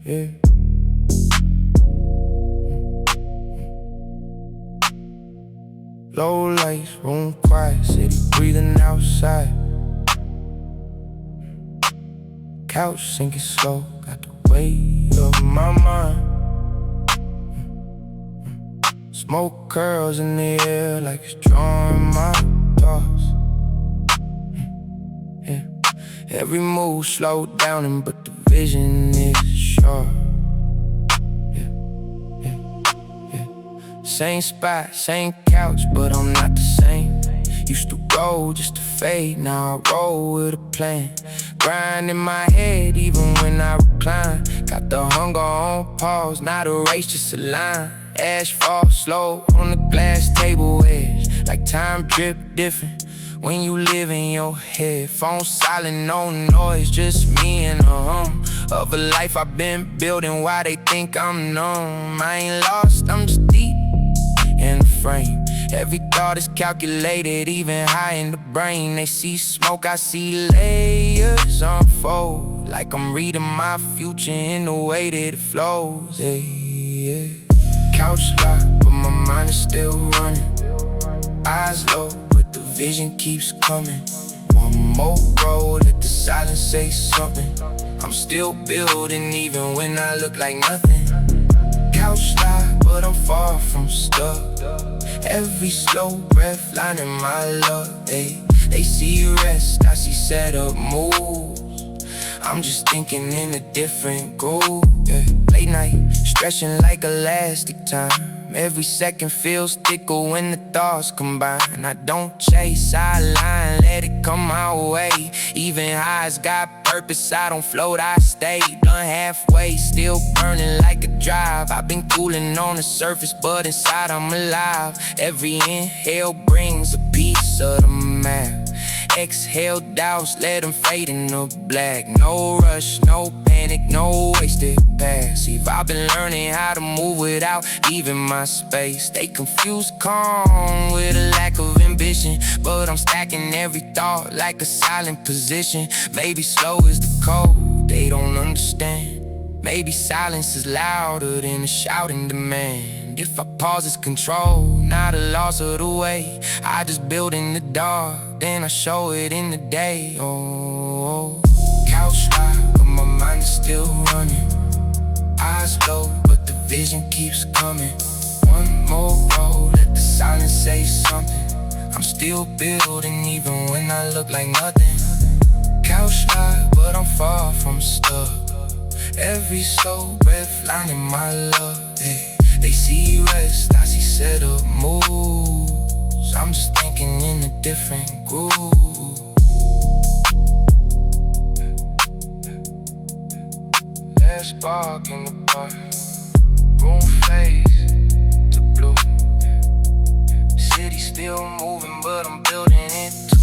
yeah. Low lights, room quiet, city breathing outside. Couch sinking slow, got the weight of my mind. Smoke curls in the air like it's drawing my thoughts. Yeah. Every move slowed down, but the vision is sharp. Yeah. Yeah. Yeah. Same spot, same couch, but I'm not the same. Used to roll just to fade, now I roll with a plan. Grind in my head even when I recline. Got the hunger on pause, not a race, just a line. Ash fall slow on the glass table edge, like time drip different when you live in your head. Phone silent, no noise, just me and a hum of a life I've been building. Why they think I'm numb? I ain't lost, I'm just deep in the frame. Every thought is calculated, even high in the brain. They see smoke, I see layers unfold, like I'm reading my future in the way that it flows. Yeah, yeah. Couch locked, but my mind is still running. Eyes low, but the vision keeps coming. One more road, let the silence say something. I'm still building even when I look like nothing. Couch locked, but I'm far from stuck. Every slow breath lining my luck. They see rest, I see set up moves. I'm just thinking in a different groove, yeah. Late night, stretching like elastic time. Every second feels thicker when the thoughts combine. I don't chase, I line, let it come my way. Even highs got purpose, I don't float, I stay. Done halfway, still burning like a drive. I've been cooling on the surface, but inside I'm alive. Every inhale brings a piece of the map. Exhale doubts, let them fade into black. No rush, no panic, no wasted passive. I've been learning how to move without leaving my space. Stay confused, calm with a lack of ambition, but I'm stacking every thought like a silent position. Maybe slow is the code, they don't understand. Maybe silence is louder than a shouting demand. If I pause, it's control, not a loss of the way. I just build in the dark, then I show it in the day. Oh, couch locked, but my mind is still running. Eyes low, but the vision keeps coming. One more road, let the silence say something. I'm still building even when I look like nothing. Couch locked, but I'm far from stuck. Every slow breath lining my love, yeah. They see rest, I see set up moves. I'm just thinking in a different groove. Last spark in the bar, room fades to blue. City still moving, but I'm building it too.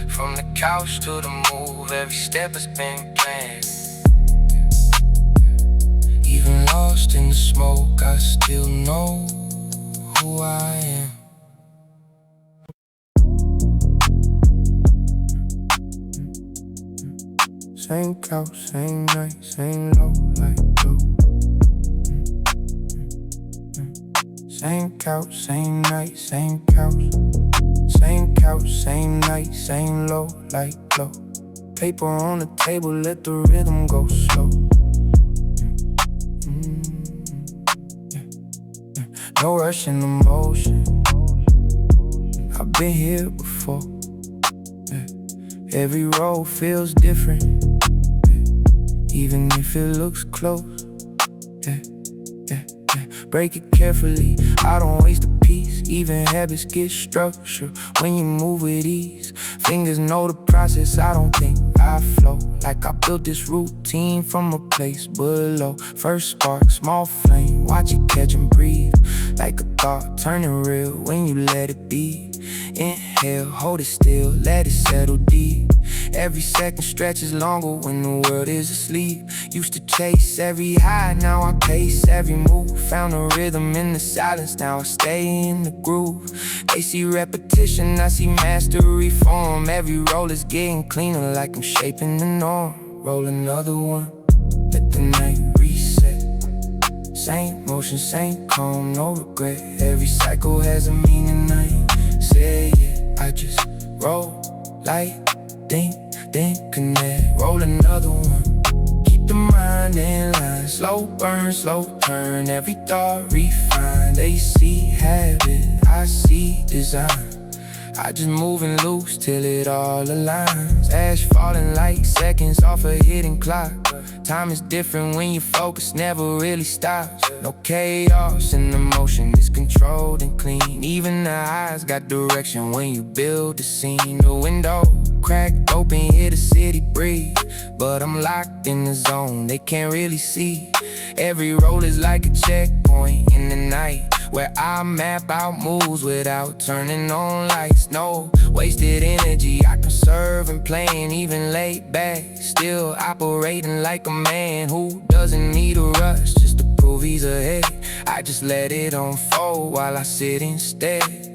From the couch to the move, every step has been planned. Even lost in the smoke, I still know who I am. Same couch, same night, same low like blue. Same couch, same night, same couch. Same couch, same night, same low like glow. Paper on the table, let the rhythm go slow. No rush in the motion, I've been here before, yeah. Every road feels different, yeah. Even if it looks close, yeah, yeah, yeah. Break it carefully, I don't waste a piece. Even habits get structured when you move with ease. Fingers know the process, I don't think I flow. Like I built this routine from a place below. First spark, small flame, watch it catch and breathe. Like a thought turning real when you let it be. Inhale, hold it still, let it settle deep. Every second stretches longer when the world is asleep. Used to chase every high, now I pace every move. Found a rhythm in the silence, now I stay in the groove. They see repetition, I see mastery form. Every roll is getting cleaner like I'm shaping the norm. roll another one, let the night reset. Same motion, same calm, no regret. Every cycle has a meaning, I ain't say it. I just roll, light, think, then connect. Roll another one, keep the mind in line. Slow burn, slow turn, every thought refined. They see habit, I see design. I just moving loose till it all aligns. Ash falling like seconds off a hidden clock. Time is different when you focus, never really stops. No chaos in the motion, it's controlled and clean. Even the eyes got direction when you build the scene. The window cracked open, hear the city breathe, but I'm locked in the zone, they can't really see. Every roll is like a checkpoint in the night, where I map out moves without turning on lights. No wasted energy, I conserve and playing, even laid back, still operating like a man who doesn't need a rush just to prove he's ahead. I just let it unfold while I sit instead.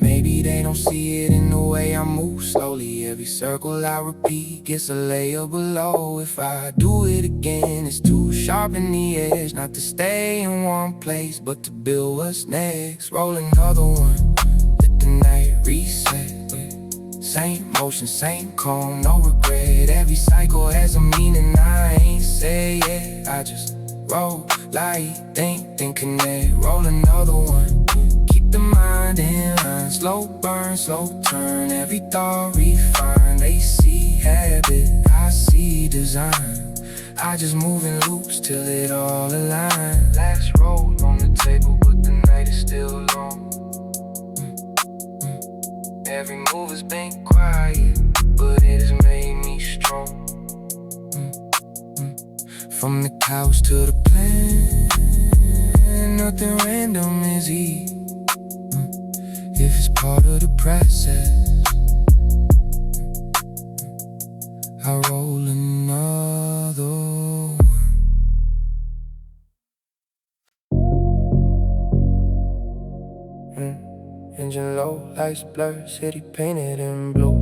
Maybe they don't see it in the way I move slowly. Every circle I repeat gets a layer below. If I do it again, it's too sharp in the edge, not to stay in one place, but to build what's next. Roll another one, let the night reset. Same motion, same calm, no regret. Every cycle has a meaning, I ain't say it. I just roll, light, think, then connect. Roll another one, keep the mind in line. Slow burn, slow turn, every thought refined. They see habit, I see design. I just move in loops till it all aligns. Last roll on the table, but the night is still long. Every move has been quiet, but it has made me strong. From the couch to the plan, nothing random is easy. If it's part of the process, I roll another one. Engine low, lights blur, city painted in blue.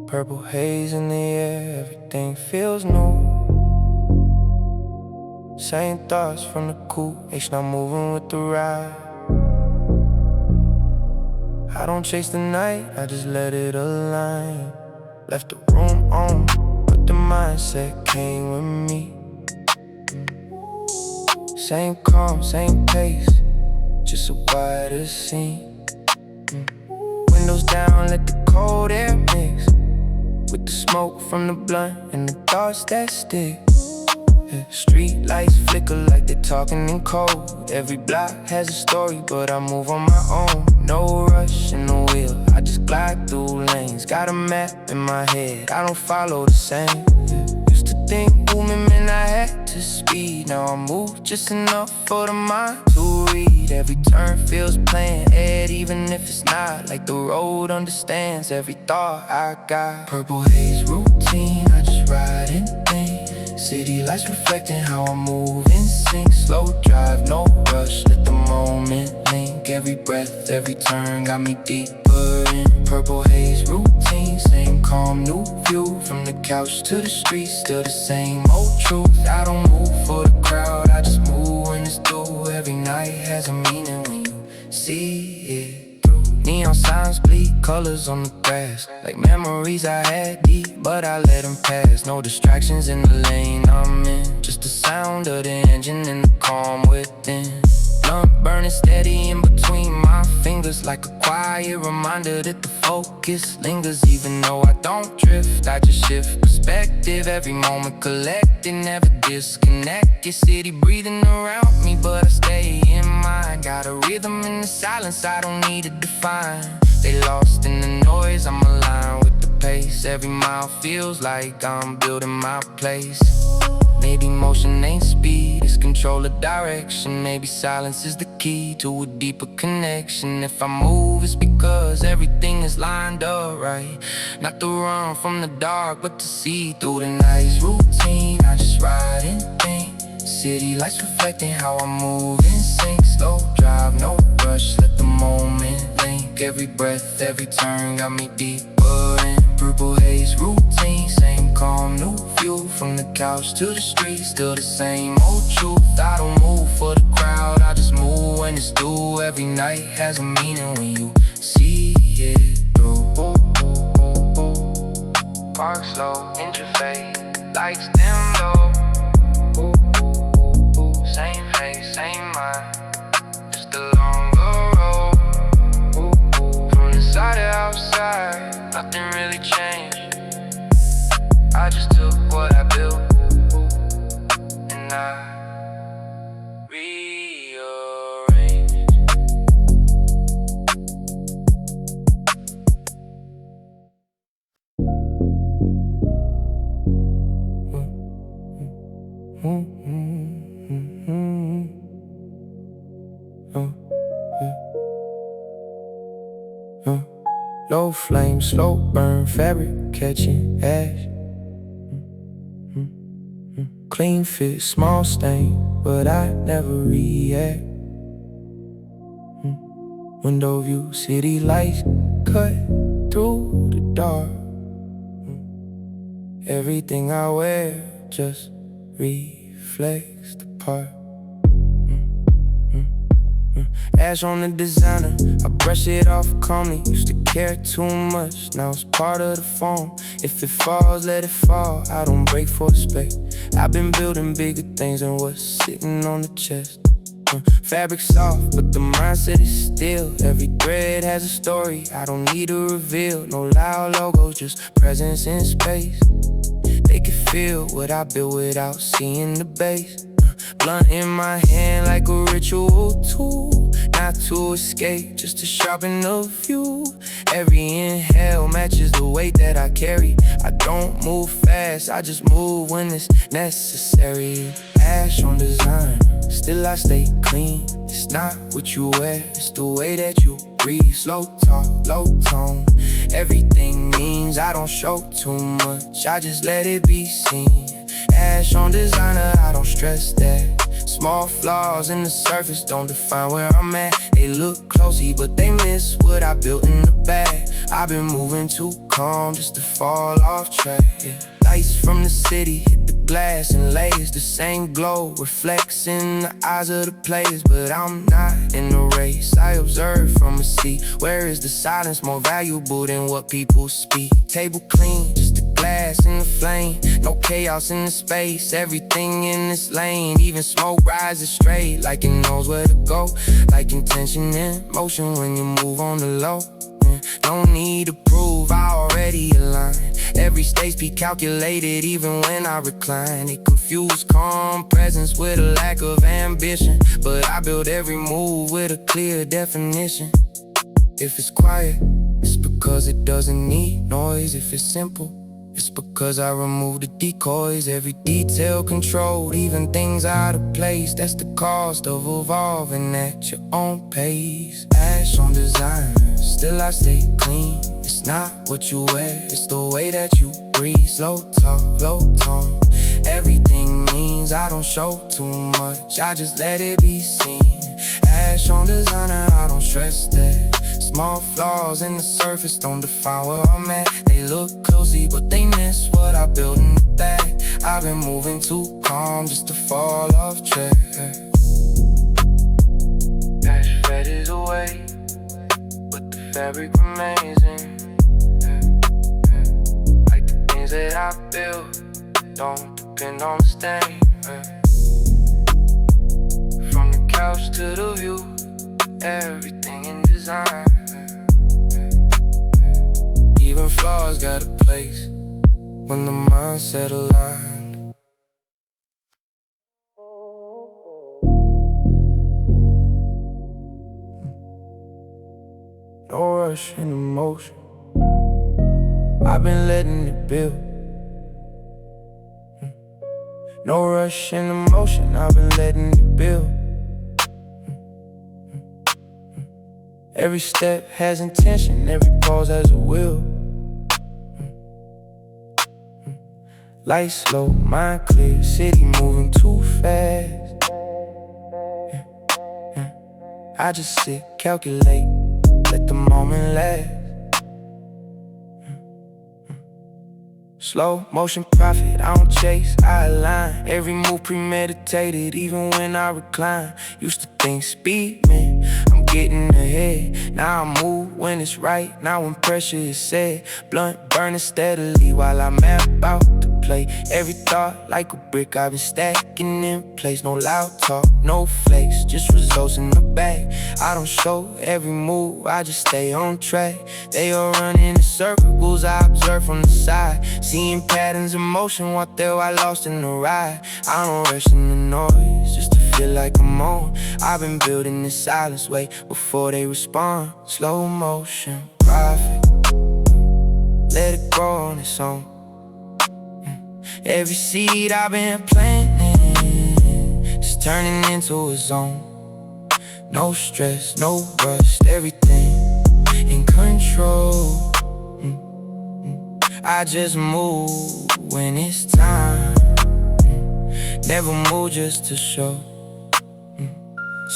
Purple haze in the air, everything feels new. Same thoughts from the coupe, H not moving with the ride. I don't chase the night, I just let it align. Left the room on, but the mindset came with me. Same calm, same pace, just a wider scene. Windows down, let the cold air mix with the smoke from the blunt and the thoughts that stick. Street lights flicker like they're talking in code. Every block has a story, but I move on my own. No rush in the wheel, I just glide through lanes. Got a map in my head, I don't follow the same. Used to think movement meant I had to speed. Now I move just enough for the mind to read. Every turn feels planned, even if it's not. Like the road understands every thought I got. Purple haze routine, I just ride and think. City lights reflecting how I move in sync. Slow drive, no rush, let the moment link. Every breath, every turn got me deeper in. Purple haze routine, same calm, new view. From the couch to the street, still the same old truth. I don't move for the crowd, I just move when it's due. Every night has a meaning when you see it through. Neon signs bleed colors on the grass, like memories I had deep, but I let them pass. No distractions in the lane I'm in, just the sound of the engine and the calm within. Blunt burning steady in between my fingers, like a quiet reminder that the focus lingers. Even though I don't drift, I just shift perspective. Every moment collected, never disconnect. Your city breathing around me, but I stay in mine. Got a rhythm in the silence, I don't need to define. They lost in the noise, I'm aligned with the pace. Every mile feels like I'm building my place. Maybe motion ain't speed, it's control of direction. Maybe silence is the key to a deeper connection. If I move, it's because everything is lined up right. Not to run from the dark, but to see through the night's routine. I just ride and think. City lights reflecting how I move in sync. Slow drive, no rush, let the moment link. Every breath, every turn got me deeper in. purple haze routine. Same calm, new view. From the couch to the street, still the same old truth. I don't move for the crowd, I just move when it's due. Every night has a meaning when you see it through. Park slow, interface, lights dim low. Same face, same mind, just a longer road. From inside to outside, nothing really changed. I just took what I built and I rearranged. Low flame, slow burn, fabric catching ash. Clean fit, small stain, but I never react. Window view, city lights cut through the dark. Everything I wear just reflects the part. Ash on the designer, I brush it off calmly. Used to care too much, now it's part of the phone. If it falls, let it fall, I don't break for respect. I've been building bigger things than what's sitting on the chest. Fabric soft, but the mindset is still. Every thread has a story, I don't need to reveal. No loud logos, just presence in space. They can feel what I built without seeing the base. Blunt in my hand like a ritual tool. Not to escape, just to sharpen the view. Every inhale matches the weight that I carry. I don't move fast, I just move when it's necessary. Ash on design, still I stay clean. It's not what you wear, it's the way that you breathe. Slow talk, low tone, everything means I don't show too much, I just let it be seen. Ash on designer, I don't stress that. Small flaws in the surface don't define where I'm at. They look closely, but they miss what I built in the back. I've been moving too calm just to fall off track, yeah. Lights from the city hit the glass and lays. The same glow reflects in the eyes of the players. But I'm not in the race, I observe from a seat. Where is the silence more valuable than what people speak? Table clean, just a glass in the flame. No chaos in the space, everything in this lane. Even smoke rises straight, like it knows where to go. Like intention in motion when you move on the low. No need to prove, I already align. Every stage be calculated, even when I recline. It confuse calm presence with a lack of ambition. But I build every move with a clear definition. If it's quiet, it's because it doesn't need noise. If it's simple, it's because I remove the decoys. Every detail controlled, even things out of place. That's the cost of evolving at your own pace. Ash on design, still I stay clean. It's not what you wear, it's the way that you breathe. Slow talk, low tone, everything means I don't show too much, I just let it be seen. Ash on designer, I don't stress that. Small flaws in the surface don't define where I'm at. They look closely, but they miss what I built in the back. I've been moving too calm just to fall off track. Ash faded away, but the fabric remains in. Like the things that I built don't depend on the stain. From the couch to the view, everything in design. Even flaws got a place when the mindset aligned. No rush in emotion, I've been letting it build. No rush in emotion, I've been letting it build. Every step has intention, every pause has a will. Light slow, mind clear, city moving too fast. I just sit, calculate, let the moment last. Slow motion profit, I don't chase, I align. Every move premeditated, even when I recline. Used to think speed, man, I'm getting ahead. Now I move when it's right, now when pressure is set. Blunt burning steadily while I map out the play. Every thought like a brick I've been stacking in place. No loud talk, no flakes, just results in the bag. I don't show every move, I just stay on track. They all running in circles, I observe from the side. Seeing patterns in motion, what there I lost in the ride. I don't rush in the noise, just to feel like I'm on. I've been building this silence way before they respond. Slow motion, profit, let it grow on its own. Every seed I've been planting is turning into a zone. No stress, no rush, everything in control. I just move when it's time. Never move just to show.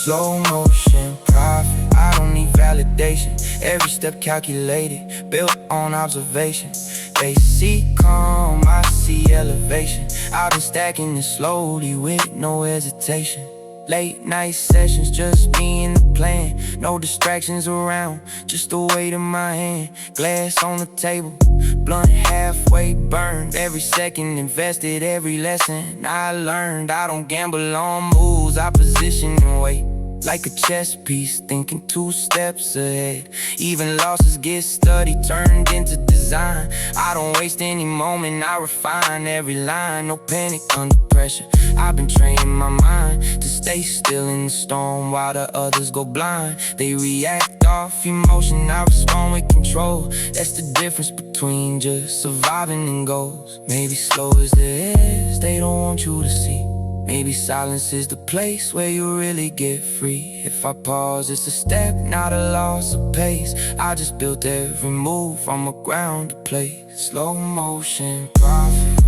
Slow motion, profit, I don't need validation. Every step calculated, built on observation. They see calm, I see elevation. I've been stacking it slowly with no hesitation. Late night sessions, just me and the plan. No distractions around, just the weight of my hand. Glass on the table, blunt halfway burned. Every second invested, every lesson I learned. I don't gamble on moves, I position and wait. Like a chess piece, thinking 2 steps ahead. Even losses get studied, turned into design. I don't waste any moment, I refine every line. No panic under pressure, I've been training my mind to stay still in the storm while the others go blind. They react off emotion, I respond with control. That's the difference between just surviving and goals. Maybe slow as the is, they don't want you to see. Maybe silence is the place where you really get free. If I pause, it's a step, not a loss of pace. I just built every move from a ground to play. Slow motion, profit,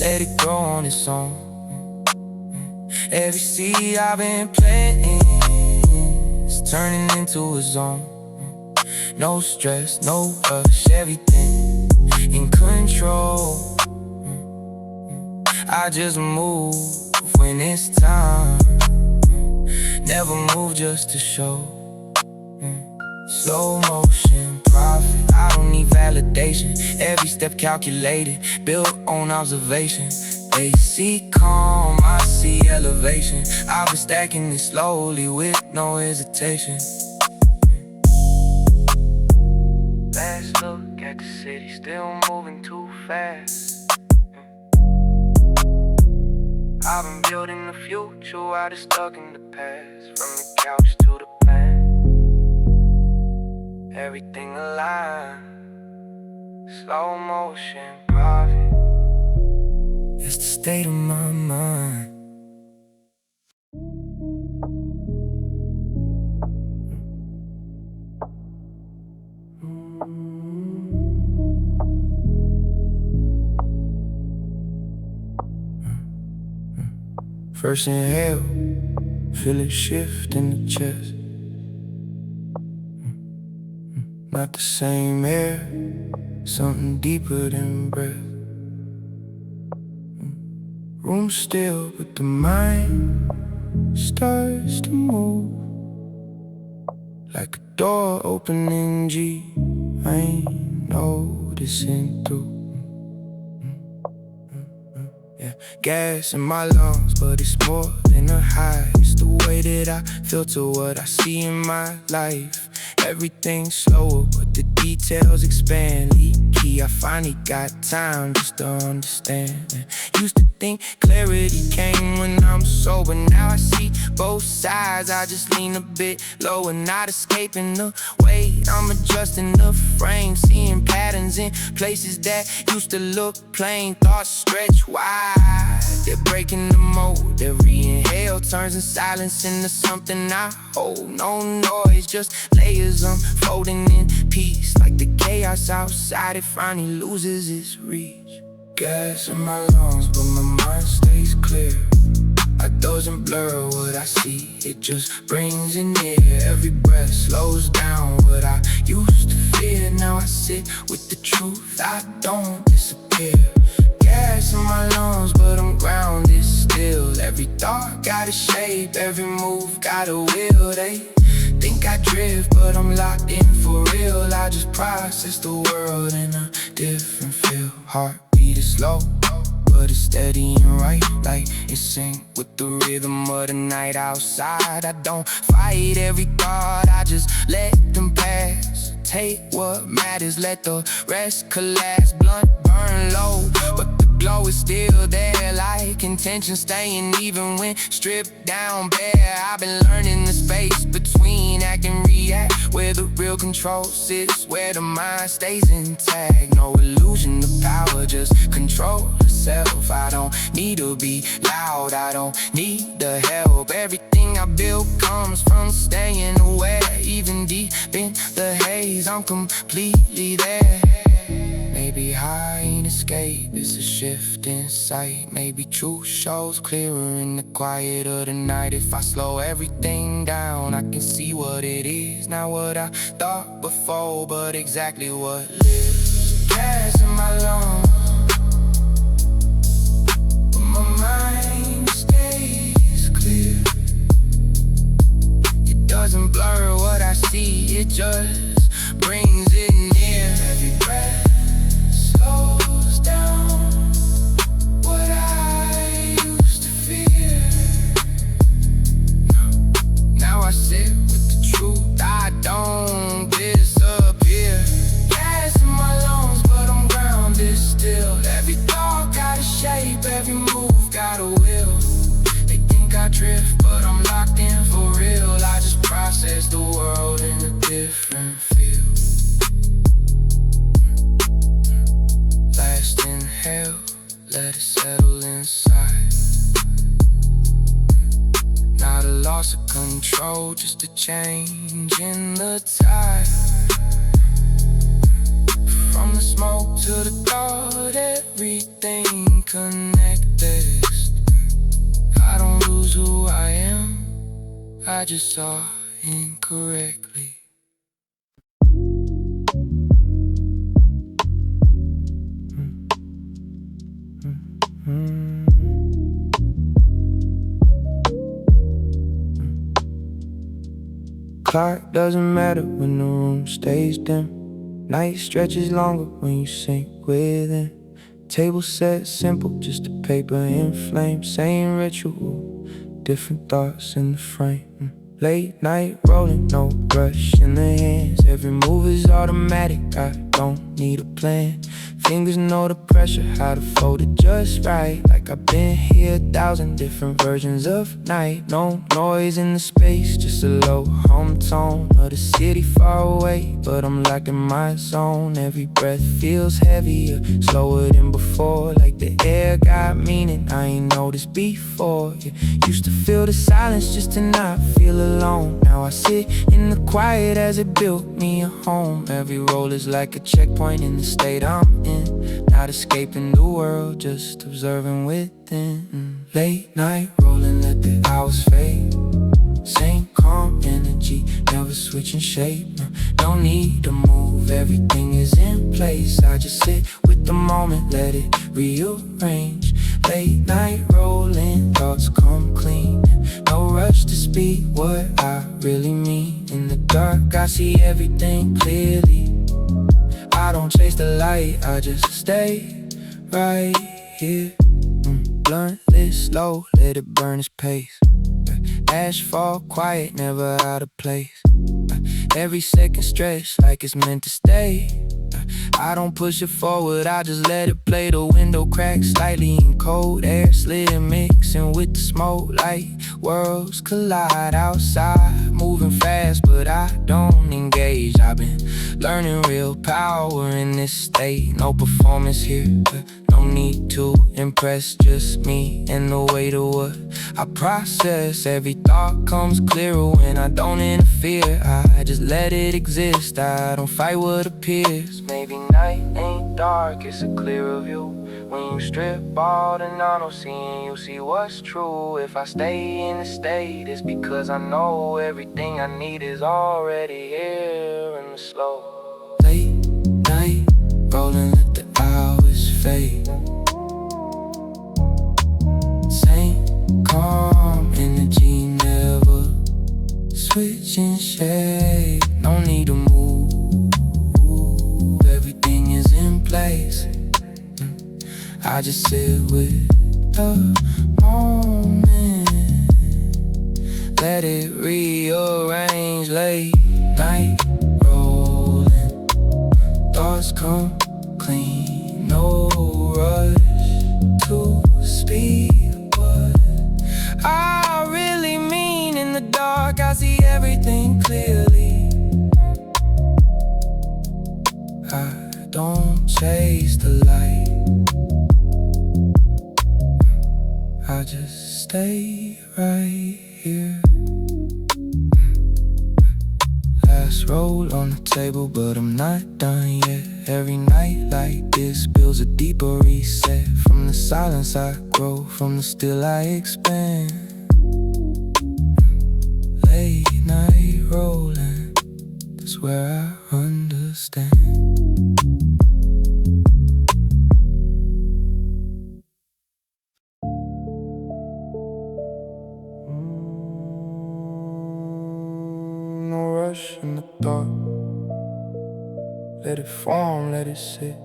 let it grow on its own. Every seed I've been planting is turning into a zone. No stress, no rush, everything in control. I just move when it's time. Never move just to show. Slow motion, profit, I don't need validation. Every step calculated, built on observation. They see calm, I see elevation. I've been stacking it slowly with no hesitation. Last look at the city, still moving too fast. I've been building the future while it's stuck in the past. From the couch to the plan, everything aligned. Slow motion, profit, it's the state of my mind. First inhale, feel it shift in the chest. Not the same air, something deeper than breath. Room still, but the mind starts to move. Like a door opening G, I ain't noticing through. Yeah, gas in my lungs, but it's more than a high. It's the way that I filter what I see in my life. Everything's slower, but the details expand. Leaky, I finally got time just to understand. And used to think clarity came when I'm sober. Now I see both sides, I just lean a bit lower. Not escaping the weight, I'm adjusting the frame. Seeing patterns in places that used to look plain. Thoughts stretch wide, they're breaking the mold. Every inhale turns in silence into something I hold. No noise, just layers unfolding in peace. Like the chaos outside, it finally loses its reach. Gas in my lungs, but my mind stays clear. It doesn't blur what I see, it just brings it near. Every breath slows down what I used to fear. Now I sit with the truth, I don't disappear. Gas in my lungs, but I'm grounded still. Every thought got a shape, every move got a will. They think I drift, but I'm locked in for real. I just process the world in a different feel. Heartbeat is slow, but it's steady and right, like it's sync with the rhythm of the night outside. I don't fight every thought, I just let them pass. Take what matters, let the rest collapse. Blunt burn low, but the glow is still there, like intention staying even when stripped down bare. I've been learning the space between act and react, where the real control sits, where the mind stays intact. No illusion of power, just control yourself. I don't need to be loud, I don't need the help. Everything I build comes from staying aware. Even deep in the haze, I'm completely there. Maybe I ain't escape, it's a shift in sight. Maybe truth shows clearer in the quiet of the night. If I slow everything down, I can see what it is. Not what I thought before, but exactly what lives. Gas in my lungs, but my mind stays clear. It doesn't blur what I see, it just brings it near. Every breath slows down what I used to fear. Now I sit with the truth, I don't disappear. Gas in my lungs, but I'm grounded still. Every thought got a shape, every move got a will. They think I drift, but I'm locked in for real. I just process the world in a different feel. Last inhale, let it settle inside. Not a loss of control, just a change in the tide. From the smoke to the thought, everything connected. I don't lose who I am, I just saw incorrectly. Clock doesn't matter when the room stays dim. Night stretches longer when you sink within. Table set simple, just a paper in flame. Same ritual, different thoughts in the frame. Late night rolling, no rush in the hands. Every move is automatic, I don't need a plan. Fingers know the pressure, how to fold it just right. Like I've been here 1,000 different versions of night. No noise in the space, just a low hum tone of the city far away, but I'm like in my zone. Every breath feels heavier, slower than before. Like the air got meaning I ain't noticed before. Yeah. Used to feel the silence just to not feel alone. Now I sit in the quiet as it built me a home. Every roll is like a checkpoint in the state I'm in. Not escaping the world, just observing within. Late night rolling, let the hours fade. Same calm energy, never switching shape. No need to move, everything is in place. I just sit with the moment, let it rearrange. Late night rolling, thoughts come clean. No rush to speak what I really mean. In the dark I see everything clearly. I don't chase the light, I just stay right here. Blunt lit slow, let it burn its pace. Asphalt quiet, never out of place. Every second stretch like it's meant to stay. I don't push it forward, I just let it play. The window cracks slightly in cold air, slid mixing with the smoke like worlds collide outside. Moving fast, but I don't engage. I've been learning real power in this state. No performance here, no need to impress, just me and the weight of what I process. Every thought comes clearer when I don't interfere. I just let it exist, I don't fight what appears. Maybe night ain't dark, it's a clearer view. When you strip all the normalcy and you see what's true. If I stay in the state, it's because I know everything I need is already here in the slow. Late night, rolling, let the hours fade. Same calm energy, never switching shade. No need to move, everything is in place. I just sit with the moment, let it rearrange. Late night rolling, thoughts come clean, no rush to speed. But I really mean, in the dark I see everything clearly. I don't chase the light, I just stay right here. Last roll on the table, but I'm not done yet. Every night like this builds a deeper reset. From the silence I grow, from the still I expand. Late night rolling, that's where I understand. No rush in the dark, let it form, let it sit.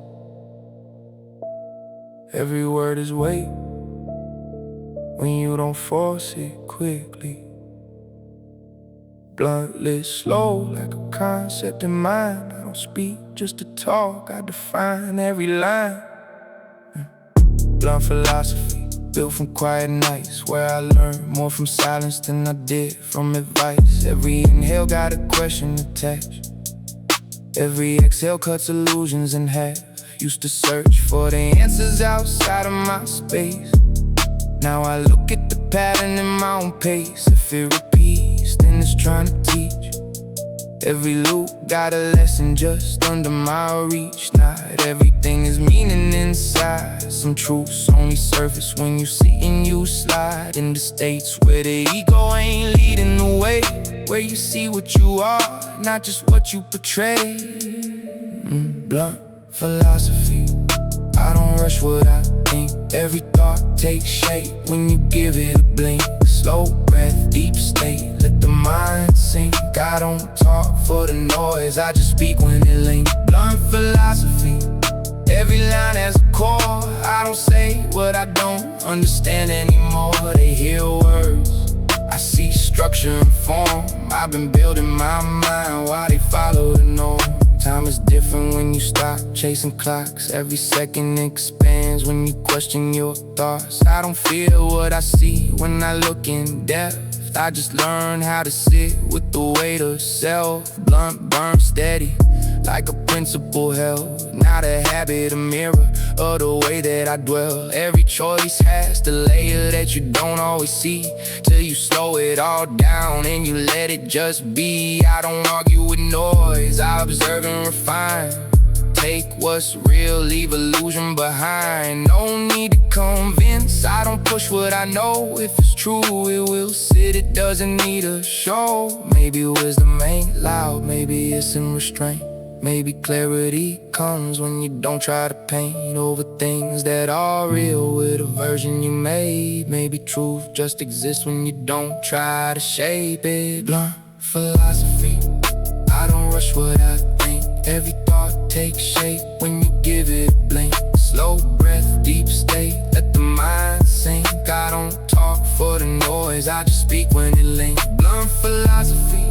Every word is weight when you don't force it quickly. Blunt lit slow like a concept in mind. I don't speak just to talk, I define every line. Blunt philosophy, built from quiet nights, where I learned more from silence than I did from advice. Every inhale got a question attached, every exhale cuts illusions in half. Used to search for the answers outside of my space. Now I look at the pattern in my own pace. If it repeats, then it's trying to teach. Every loop got a lesson just under my reach. Not everything is meaning inside. Some truths only surface when you see and you slide into states where the ego ain't leading the way, where you see what you are, not just what you portray. Blunt philosophy, I don't rush what I think. Every thought takes shape when you give it a blink. Slow breath, deep state, let the mind sink. I don't talk for the noise, I just speak when it links. Blunt philosophy, every line has a core. I don't say what I don't understand anymore. They hear words, I see structure and form. I've been building my mind while they follow the norm. Time is different when you stop chasing clocks. Every second expands when you question your thoughts. I don't feel what I see when I look in depth. I just learn how to sit with the weight of self. Blunt burn steady like a principle held, not a habit, a mirror of the way that I dwell. Every choice has the layer that you don't always see, till you slow it all down and you let it just be. I don't argue with noise, I observe and refine. Take what's real, leave illusion behind. No need to convince, I don't push what I know. If it's true, it will sit, it doesn't need a show. Maybe wisdom ain't loud, maybe it's in restraint. Maybe clarity comes when you don't try to paint over things that are real with a version you made. Maybe truth just exists when you don't try to shape it. Blunt philosophy, I don't rush what I think. Every thought takes shape when you give it a blink. Slow breath, deep state, let the mind sink. I don't talk for the noise, I just speak when it links. Blunt philosophy,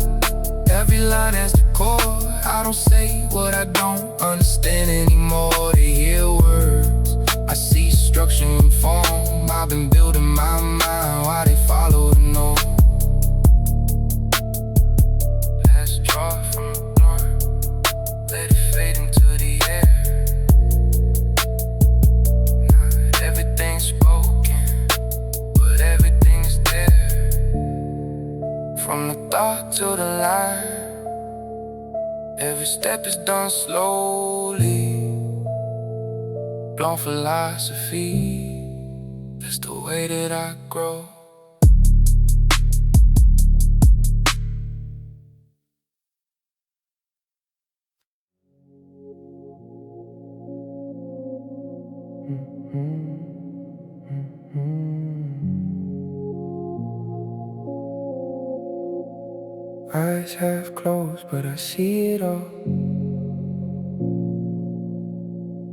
every line has the core. I don't say what I don't understand anymore. They hear words, I see structure and form. I've been building my mind while they follow the norm. Let's draw from the north, let it fade into the air. Not everything's spoken, but everything's there. From the thought to the line, every step is done slowly. Blown philosophy, that's the way that I grow. Eyes half closed, but I see it all.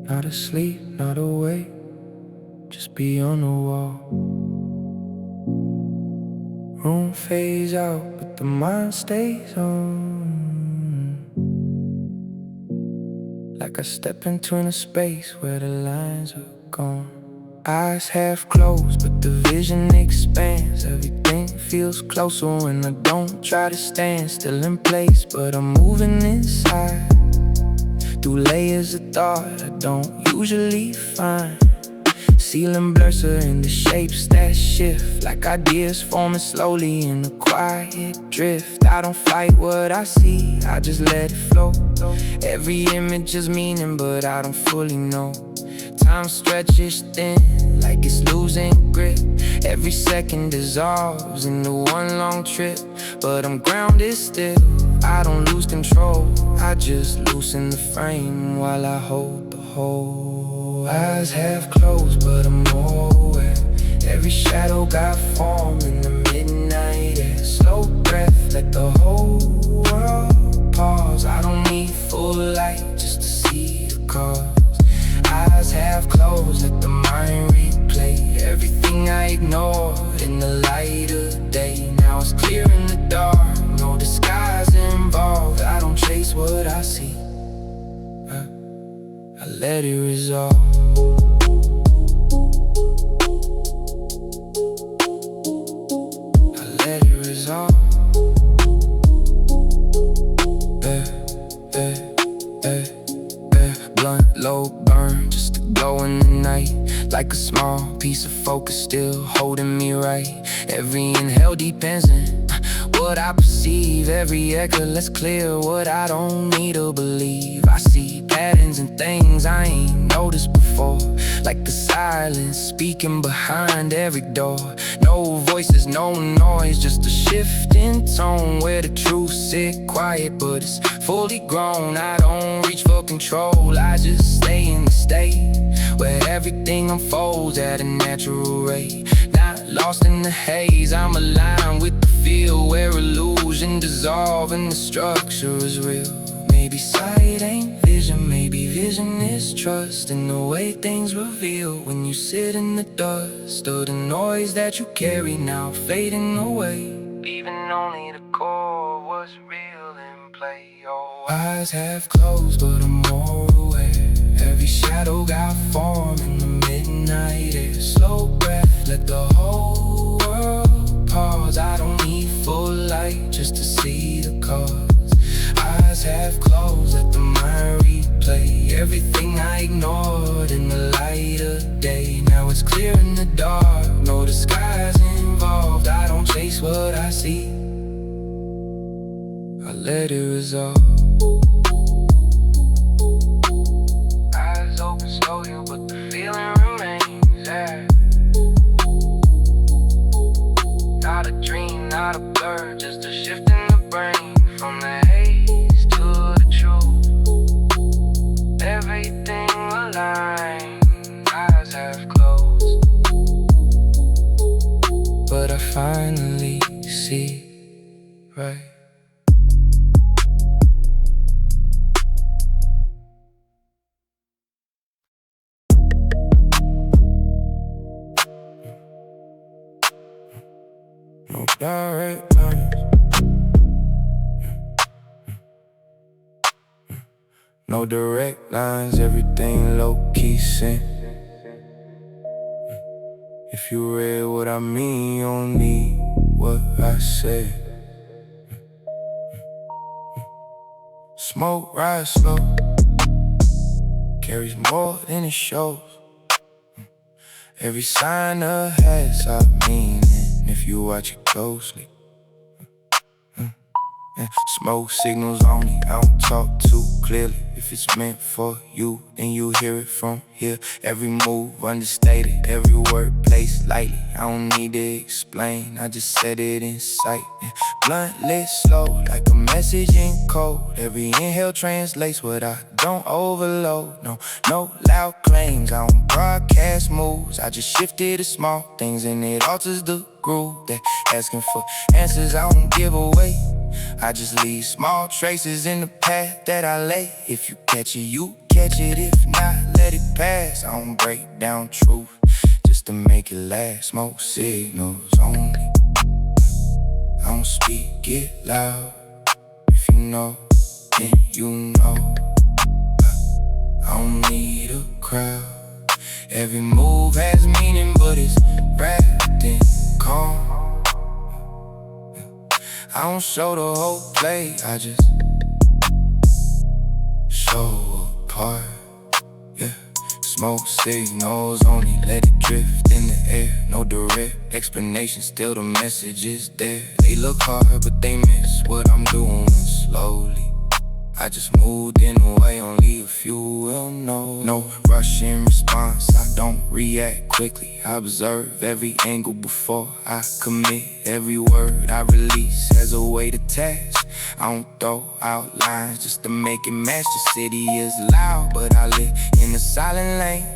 Not asleep, not awake, just beyond the wall. Room fades out, but the mind stays on. Like I step into a space where the lines are gone. Eyes half closed, but the vision expands. Everything feels closer when I don't try to stand still in place, but I'm moving inside through layers of thought I don't usually find. Ceiling blurs are in the shapes that shift, like ideas forming slowly in a quiet drift. I don't fight what I see, I just let it flow. Every image is meaning, but I don't fully know. Time stretches thin, like it's losing grip. Every second dissolves into one long trip, but I'm grounded still, I don't lose control. I just loosen the frame while I hold the whole. Eyes half closed, but I'm more aware. Every shadow got form in the midnight air. Slow breath, let the whole world pause. I don't need full light just to see the cause. Eyes half closed, let the mind replay everything I ignored in the light of day. Now it's clear in the dark, no disguise involved. I don't chase what I see, I let it resolve. I let it resolve. Blunt, low burn, just to glow in the night. Like a small piece of focus still holding me right. Every inhale depends on what I perceive. Every echo lets clear what I don't need to believe. I see patterns and things I ain't noticed before, like the silence speaking behind every door. No voices, no noise, just a shift in tone where the truth sit quiet, but it's fully grown. I don't reach for control, I just stay in the state where everything unfolds at a natural rate. Not lost in the haze, I'm aligned with the feel where illusion dissolve and the structure is real. Maybe sight ain't vision, maybe vision is trust in the way things reveal when you sit in the dust of the noise that you carry now fading away, leaving only the core what's real in play. Oh, eyes half closed, but I'm more aware. Every shadow got form in the midnight air. Slow breath, let the whole world pause. I don't need full light just to see the cause. Eyes half closed, let the mind replay everything I ignored in the light of day. Now it's clear in the dark, no disguise involved. I don't chase what I see, I let it resolve. Eyes open slowly, but the feeling remains there. Not a dream, not a blur, just a shift in the brain. From the haze to the truth, everything aligned. Eyes half closed, but I finally see right. No direct lines, no direct lines, everything low-key sent. If you read what I mean, you don't need what I said. Smoke rise slow, carries more than it shows. Every sign has a meaning if you watch it closely. Smoke signals only, I don't talk too clearly. If it's meant for you, then you hear it from here. Every move understated, every word placed lightly. I don't need to explain, I just said it in sight. Blunt lit slow, like a message in code. Every inhale translates what I don't overload. No loud claims, I don't broadcast moves. I just shifted the small things and it alters the groove. They asking for answers I don't give away. I just leave small traces in the path that I lay. If you catch it, you catch it. If not, let it pass. I don't break down truth just to make it last. Smoke signals only, I don't speak it loud. If you know, then you know. I don't need a crowd. Every move has meaning, but it's wrapped in calm. I don't show the whole play, I just show a part, yeah. Smoke signals only, let it drift in the air. No direct explanation, still the message is there. They look hard, but they miss what I'm doing slowly. I just moved in a way only a few will know. No rush in response, I don't react quickly. I observe every angle before I commit. Every word I release has a way to task. I don't throw out lines just to make it match. The city is loud, but I live in a silent lane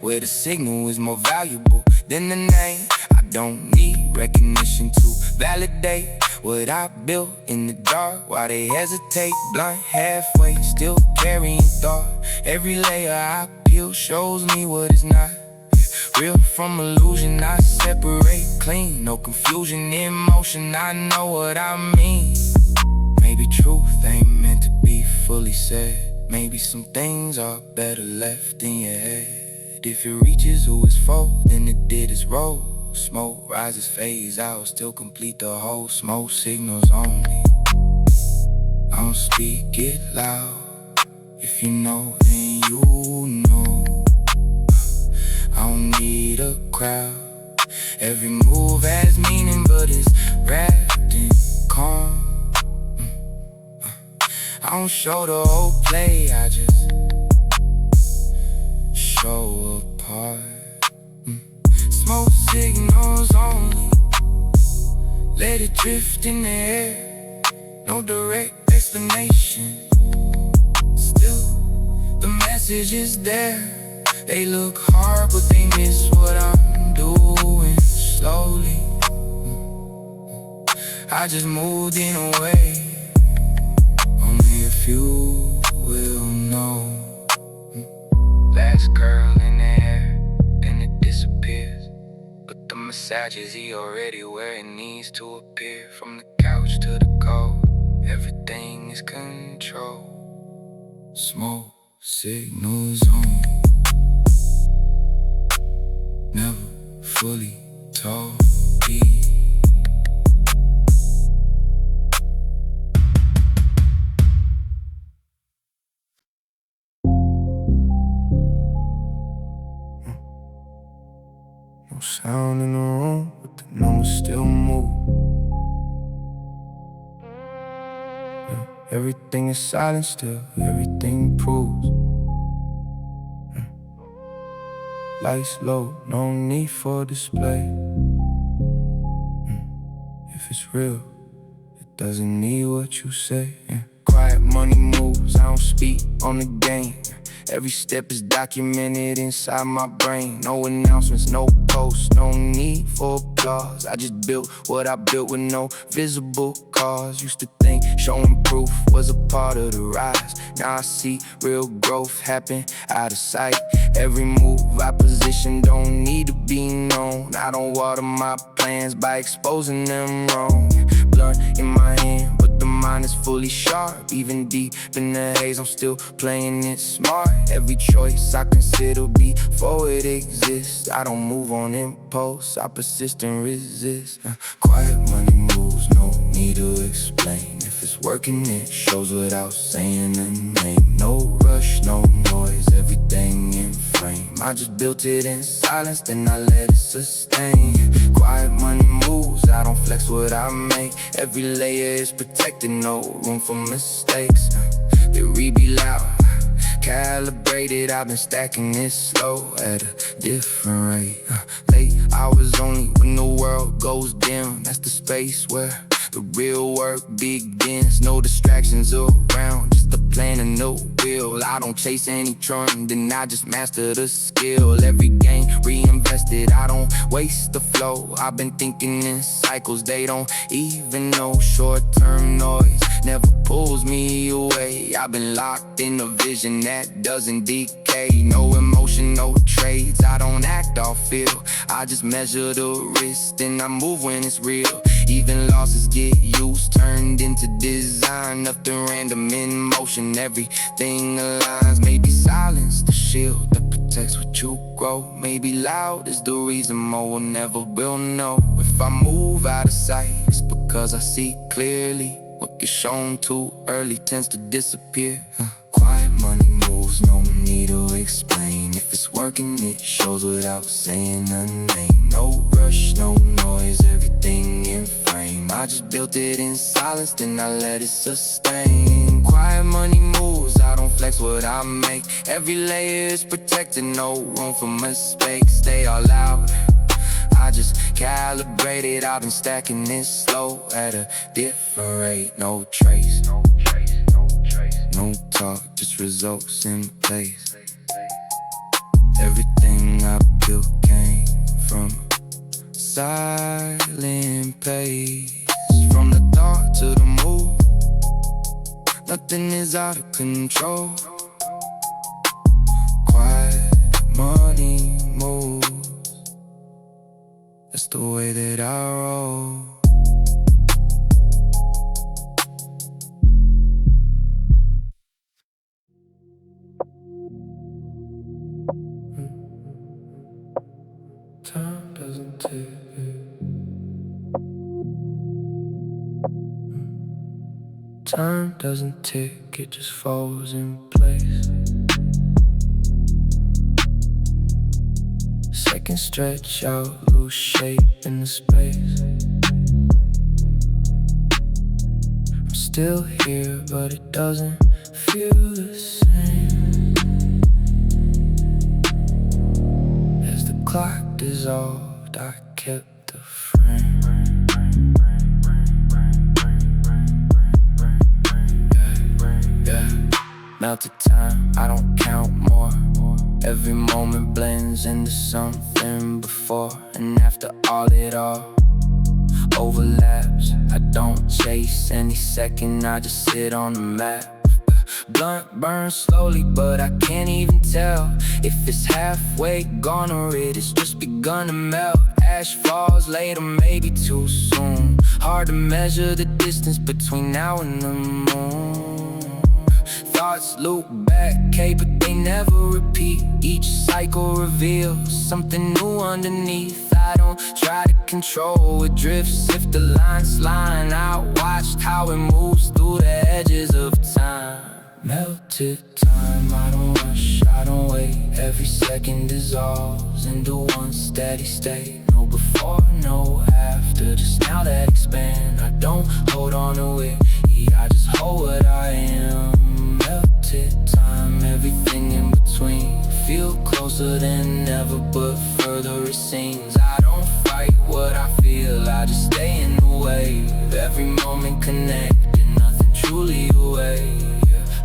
where the signal is more valuable than the name. I don't need recognition to validate what I built in the dark. While they hesitate, blunt halfway, still carrying thought. Every layer I peel shows me what is not real from illusion. I separate clean, no confusion in motion. I know what I mean. Maybe truth ain't meant to be fully said. Maybe some things are better left in your head. If it reaches who it's for, then it did its role. Smoke rises, phase out, still complete the whole. Smoke signals only, I don't speak it loud. If you know, then you know. I don't need a crowd. Every move has meaning, but it's wrapped in calm. I don't show the whole play, I just show a part. Smoke signals only, let it drift in the air. No direct explanation, still the message is there. They look hard, but they miss what I'm doing slowly. I just moved in a way only a few will know. Last curl in the air, then it disappears. But the massage is he already where it needs to appear. From the couch to the cold, everything is controlled. Smoke signals on, never fully told. No sound in the room, but the numbers still move. Yeah, everything is silent still, everything proves. Lights low, no need for display. If it's real, it doesn't need what you say. Quiet money moves, I don't speak on the game. Every step is documented inside my brain. No announcements, no posts, no need for applause. I just built what I built with no visible cause. Used to think showing proof was a part of the rise. Now I see real growth happen out of sight. Every move I position don't need to be known. I don't water my plans by exposing them wrong. Blunt in my hand, but the mind is fully sharp. Even deep in the haze, I'm still playing it smart. Every choice I consider before it exists. I don't move on impulse, I persist and resist. Quiet money moves, no need to explain. If it's working, it shows without saying a name. No rush, no noise, everything in frame. I just built it in silence, then I let it sustain. Quiet money moves, I don't flex what I make. Every layer is protected, no room for mistakes. The read be loud, calibrated, I've been stacking it slow at a different rate. Late hours only when the world goes dim. That's the space where the real work begins. No distractions around, just a plan and no will. I don't chase any trend, then I just master the skill. Every game reinvested, I don't waste the flow. I've been thinking in cycles, they don't even know. Short-term noise never pulls me away. I've been locked in a vision that doesn't decay. No emotion, no trades, I don't act or feel. I just measure the risk, and I move when it's real. Even losses get used, turned into design. Nothing random in motion, everything aligns. Maybe silence the shield that protects what you grow. Maybe loud is the reason more will never will know. If I move out of sight, it's because I see clearly. What gets shown too early tends to disappear. Quiet money moves, no need to explain. If it's working, it shows without saying a name. No rush, no noise, everything in frame. I just built it in silence, then I let it sustain. Quiet money moves, I don't flex what I make. Every layer is protected, no room for mistakes. They all loud, I just calibrated. I've been stacking this slow at a different rate. No trace, no talk, just results in place. Everything I built came from silent pace. From the thought to the move, nothing is out of control. Quiet money moves, that's the way that I roll. Time doesn't tick. Time doesn't tick, it just falls in place. Seconds stretch out, lose shape in the space. I'm still here, but it doesn't feel the same. As the clock dissolved, I kept the frame. Melted time, I don't count more. Every moment blends into something before and after. All it all overlaps. I don't chase any second, I just sit on the map. Blunt burns slowly, but I can't even tell if it's halfway gone or it has just begun to melt. Ash falls later, maybe too soon. Hard to measure the distance between now and the moon. Thoughts loop back, but they never repeat. Each cycle reveals something new underneath. I don't try to control it drifts if the lines line out. Watched how it moves through the edges of time. Melted time, I don't rush, I don't wait. Every second dissolves into one steady state. No before, no after, just now that expand. I don't hold on to it, I just hold what I am. Melted time, everything in between. Feel closer than ever, but further it seems. I don't fight what I feel, I just stay in the wave. Every moment connected, nothing truly away.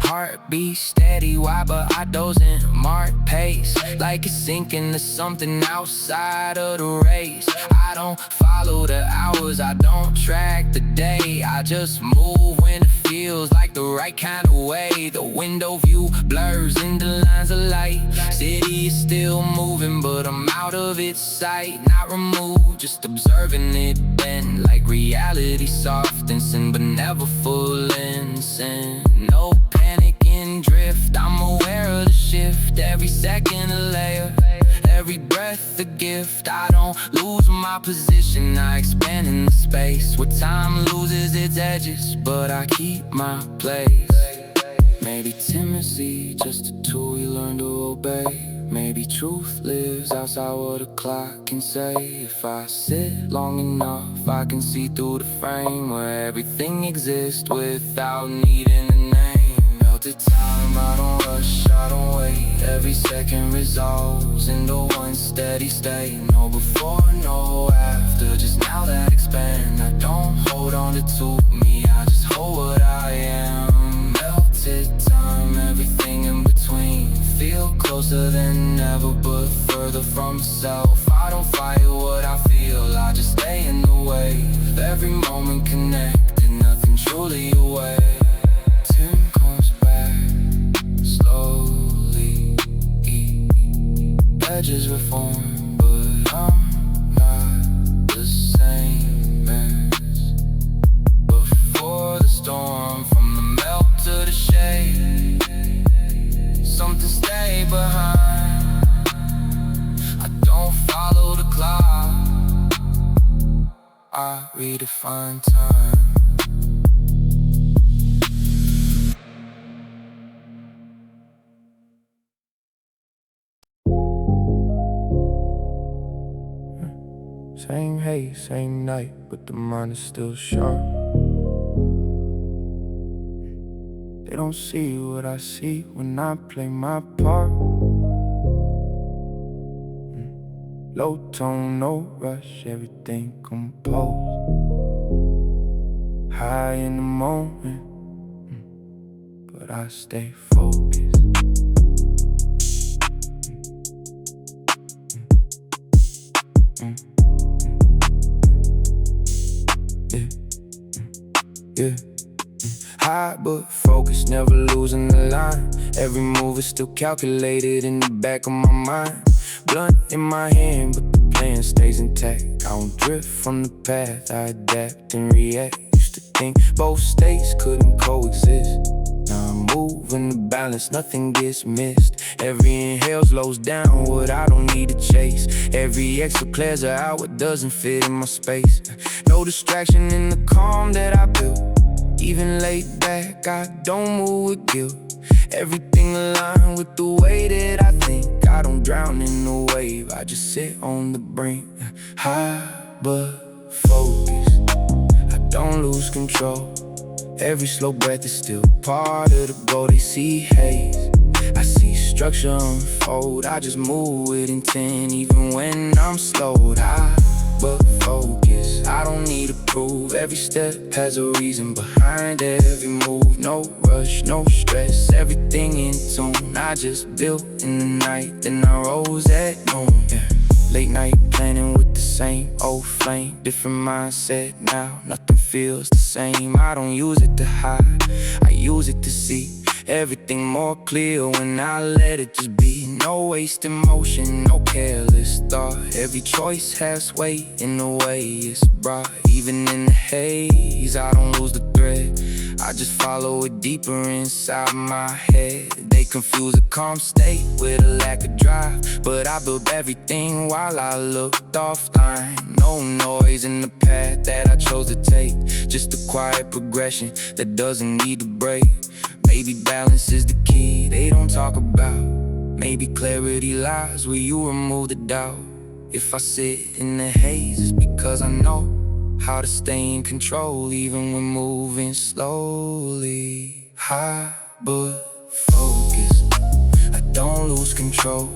Heartbeat steady, why but I doesn't mark pace. Like it's sinking to something outside of the race. I don't follow the hours, I don't track the day. I just move when it feels like the right kind of way. The window view blurs into lines of light. City is still moving, but I'm out of its sight. Not removed, just observing it bend. Like reality softening, but never full insane. No panic in drift, I'm aware of the shift. Every second a layer, every breath the gift. I don't lose my position, I expand in the space where time loses its edges, but I keep my place. Maybe timidity, just a tool we learn to obey. Maybe truth lives outside what a clock can say. If I sit long enough, I can see through the frame where everything exists without needing a name. Melted time, I don't rush, I don't wait. Every second resolves into one steady state. No before, no after, just now that expand. I don't hold on to me, I just hold what I am. Melted time, everything in between. Feel closer than ever, but further from self. I don't fight what I feel, I just stay in the wave. Every moment connected, nothing truly away. Tim comes back slowly. Edges reform, but I'm not the same as before the storm. From the melt to the shade, something stay behind. I don't follow the clock, I redefine time. Same haze, same night, but the mind is still sharp. They don't see what I see when I play my part. Low tone, no rush, everything composed. High in the moment, but I stay focused. Yeah. High but focused, never losing the line. Every move is still calculated in the back of my mind. Blunt in my hand, but the plan stays intact. I don't drift from the path, I adapt and react. Used to think both states couldn't coexist. Now I'm moving the balance, nothing gets missed. Every inhale slows down what I don't need to chase. Every exhale clears out what doesn't fit in my space. No distraction in the calm that I built. Even laid back, I don't move with guilt. Everything aligned with the way that I think. I don't drown in the wave, I just sit on the brink. High but focused, I don't lose control. Every slow breath is still part of the goal. They see haze, I see structure unfold. I just move with intent even when I'm slowed. High but focused, I don't need to prove. Every step has a reason behind every move. No rush, no stress, everything in tune. I just built in the night, then I rose at noon. Late night planning with the same old flame. Different mindset now, nothing feels the same. I don't use it to hide, I use it to see everything more clear when I let it just be. No wasted motion, no careless thought. Every choice has weight in the way it's brought. Even in the haze, I don't lose the thread, I just follow it deeper inside my head. They confuse a calm state with a lack of drive, but I built everything while I looked offline. No noise in the path that I chose to take, just a quiet progression that doesn't need to break. Maybe balance is the key they don't talk about. Maybe clarity lies where you remove the doubt. If I sit in the haze, it's because I know how to stay in control even when moving slowly. High but focused, I don't lose control.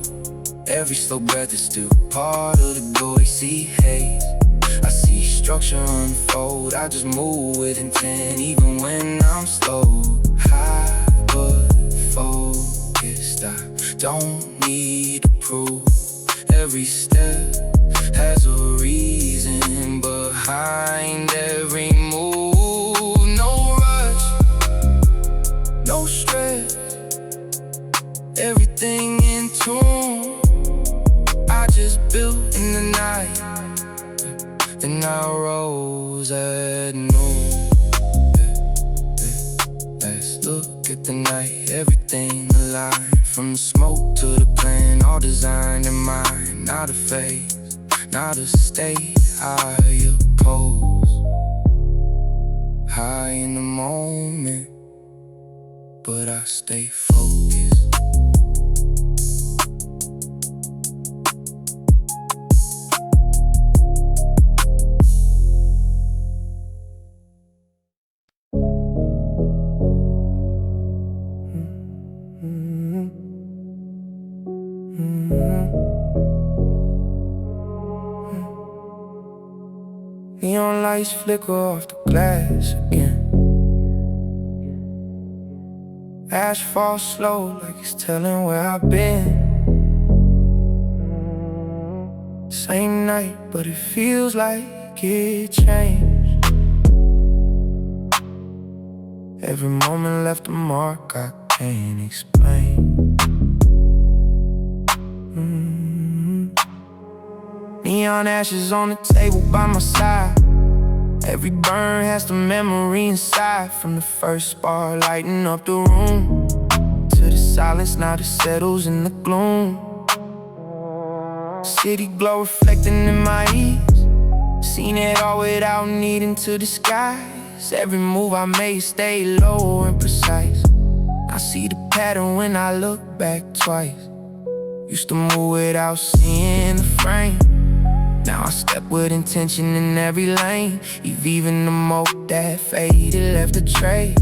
Every slow breath is still part of the goal. They see haze, I see structure unfold. I just move with intent even when I'm slow. High but focused, I don't need to prove. Every step has a reason behind every move. No rush, no stress, everything in tune. I just built in the night, then I rose at noon. Let's look at the night, everything alive. From the smoke to the plan, all designed in mind. Not a phase, not a state, I oppose. High in the moment, but I stay focused. Neon lights flicker off the glass again. Asphalt slow like it's telling where I've been. Same night, but it feels like it changed. Every moment left a mark I can't explain. Neon ashes on the table by my side. Every burn has the memory inside. From the first spark lighting up the room, to the silence now that settles in the gloom. City glow reflecting in my ease. Seen it all without needing to disguise. Every move I made stayed low and precise. I see the pattern when I look back twice. Used to move without seeing the frame. Now I step with intention in every lane. Even the moat that faded left a trace,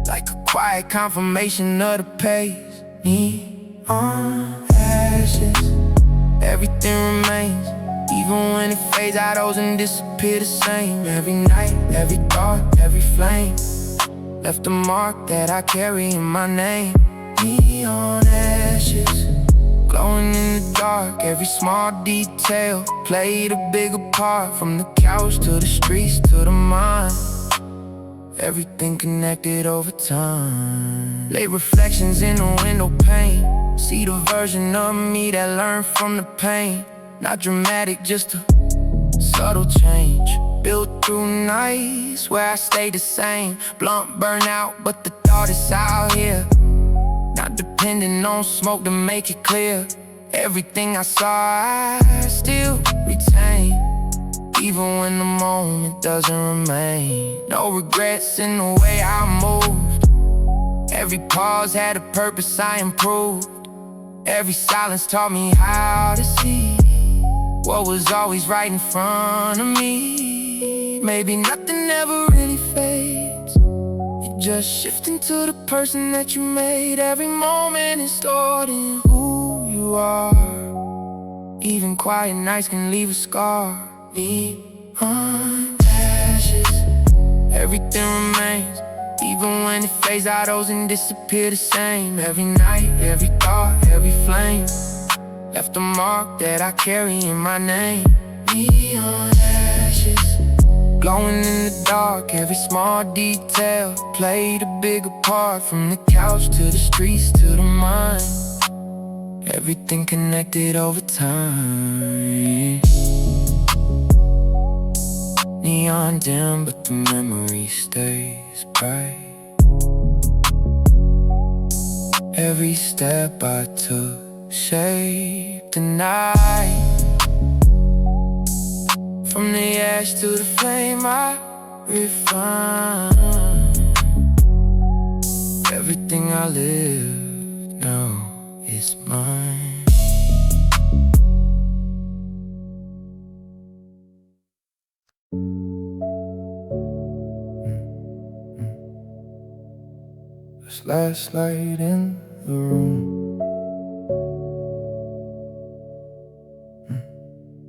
like a quiet confirmation of the pace. Neon ashes, everything remains. Even when it fades out, those and disappear the same. Every night, every thought, every flame left a mark that I carry in my name. Neon ashes, glowing in the dark, every small detail played a bigger part. From the couch to the streets to the mind, everything connected over time. Late reflections in the window pane, see the version of me that learned from the pain. Not dramatic, just a subtle change, built through nights where I stayed the same. Blunt burnout, but the thought is out here. Not depending on smoke to make it clear. Everything I saw, I still retain. Even when the moment doesn't remain. No regrets in the way I moved. Every pause had a purpose I improved. Every silence taught me how to see what was always right in front of me. Maybe nothing ever really fades. Just shift into the person that you made. Every moment is stored in who you are. Even quiet nights can leave a scar. Neon ashes, everything remains. Even when it fades out, those and disappear the same. Every night, every thought, every flame left a mark that I carry in my name. Neon ashes, glowing in the dark, every small detail played a bigger part. From the couch to the streets to the mind, everything connected over time. Neon dim, but the memory stays bright. Every step I took shaped the night. From the ash to the flame I refine. Everything I live now is mine. This last light in the room,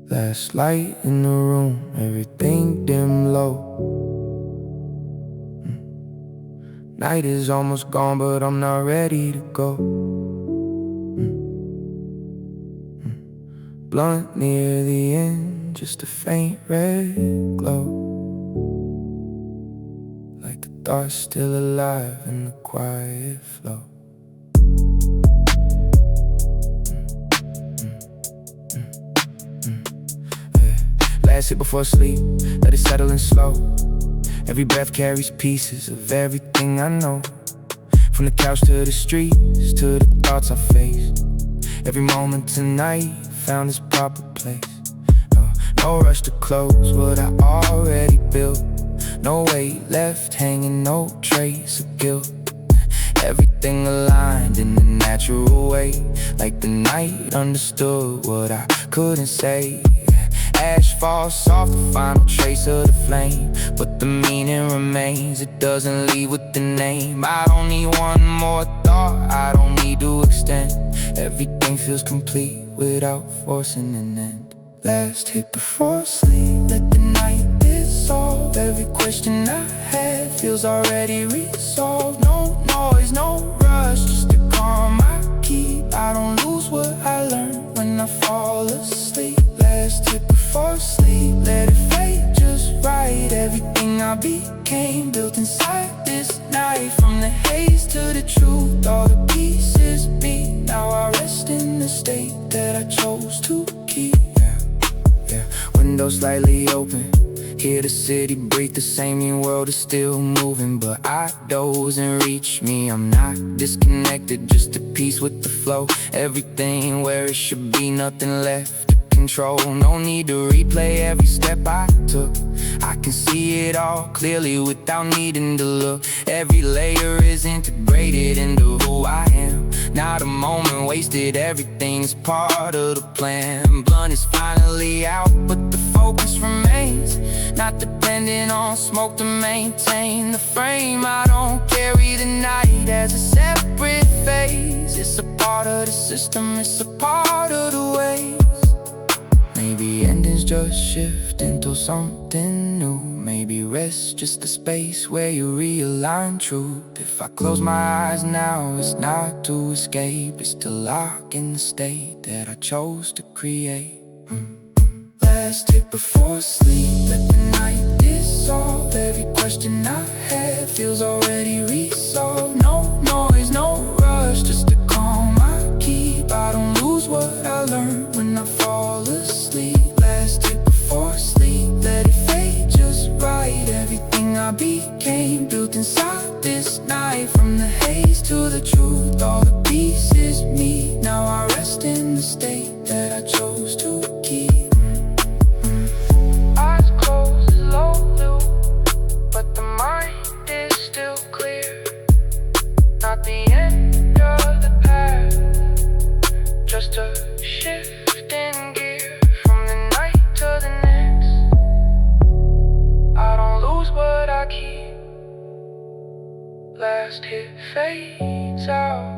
last light in the room, everything dim low. Night is almost gone, but I'm not ready to go. Blunt near the end, just a faint red glow. Like the thoughts still alive in the quiet flow. Last hit before sleep, let it settle in slow. Every breath carries pieces of everything I know. From the couch to the streets, to the thoughts I faced. Every moment tonight found its proper place. No rush to close what I already built. No weight left hanging, no trace of guilt. Everything aligned in a natural way, like the night understood what I couldn't say. Ash falls soft, the final trace of the flame, but the meaning remains, it doesn't leave with the name. I don't need one more thought, I don't need to extend. Everything feels complete without forcing an end. Last hit before sleep, let the night dissolve. Every question I had feels already resolved. No noise, no rush, just the calm I keep. I don't lose what I learn when I fall asleep. Last hit before sleep, let it fade just right. Everything I became built inside this night. From the haze to the truth, all the pieces beat. Now I rest in the state that I chose to keep. Windows slightly open, hear the city breathe, the same new world is still moving. But I doze and reach me, I'm not disconnected, just at peace with the flow. Everything where it should be, nothing left to control. No need to replay every step I took, I can see it all clearly without needing to look. Every layer is integrated into who I am. Not a moment wasted, everything is part of the plan. Blunt is finally out, but the focus remains. Not depending on smoke to maintain the frame. I don't carry the night as a separate phase. It's a part of the system, it's a part of the ways. Maybe endings just shift into something new. Maybe rest just the space where you realign truth. If I close my eyes now, it's not to escape, it's to lock in the state that I chose to create. Last hit before sleep, let the night dissolve. Every question I had feels already resolved. No noise, no rush, just the calm I keep. I don't lose what I learned when I fall asleep. Last hit before sleep, let it fade just right. Everything I became built inside this night. From the haze to the truth, all the pieces meet. Now I rest in the state that I chose to keep. Eyes closed, low loop, but the mind is still clear. Not the end of the path, just a shift in gear. From the night to the next, I don't lose what I keep. Last hit fades out.